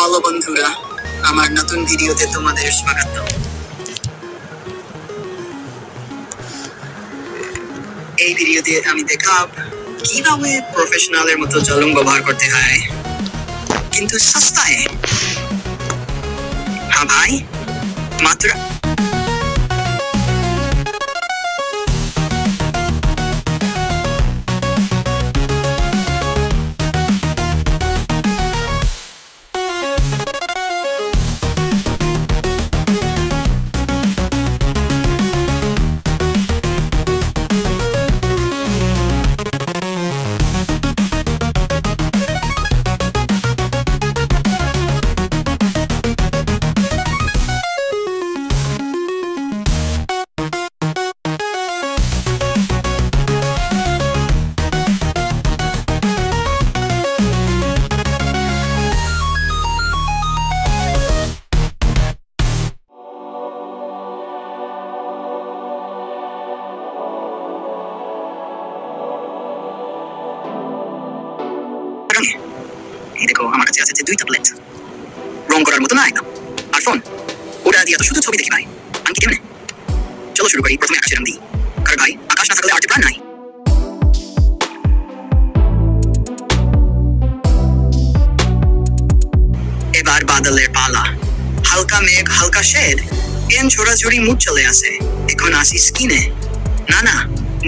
ভালো বন্ধুরা, আমার নতুন ভিডিওতে তোমাদের স্বাগত। এই ভিডিওতে আমি দেখাব কিভাবে প্রফেশনালের মতো জলং ব্যবহার করতে হয়, কিন্তু সস্তায়। হ্যাঁ ভাই, মাত্র এই দেখো, আমার কাছে আছে 2টা প্লেট, রং করার মতো না একদম। আর ফোন, ওটা দিয়ে তো শুধু ছবি দেখি ভাই, আমি কি কেমনে? চলো শুরু করি। প্রথমে আকাশের রং দিই, কারণ ভাই আকাশ না থাকলে আর্টে প্রাণ নাই। এবার বাদলের পালা। হালকা মেঘ, হালকা শেড, এন ছোড়াছড়ি মুড চলে আসে। এখন আসি স্কিনে। না না,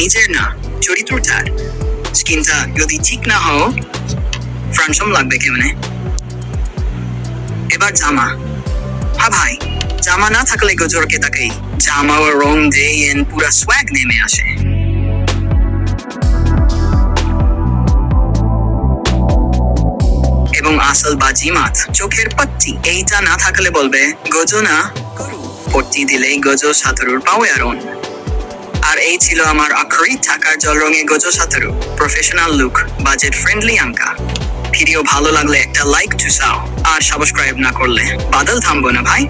নিজের না, চরিত্রটার। স্কিনটা যদি ঠিক না হও, ফ্রানসম লাগবে কেমনে। এবার জামা। হ্যাঁ ভাই, জামা না থাকলে গজরকে তাকেই জামা ও রং দিয়ে পুরা সোয়াগ নেমে আসে। এবং আসল বাজিমাত, চোখের পট্টি। এইটা না থাকলে বলবে গজো না গরু, পট্টি দিলেই গজো সাঁতারুর পাওয়ে আরন। আর এই ছিল আমার আখরি টাকার জল রঙে গজো সাঁতারু প্রফেশনাল লুক, বাজেট ফ্রেন্ডলি আঙ্কা। ভিডিও ভালো লাগলে একটা লাইক চুষাও, আর সাবস্ক্রাইব না করলে বাদল থামবো না ভাই।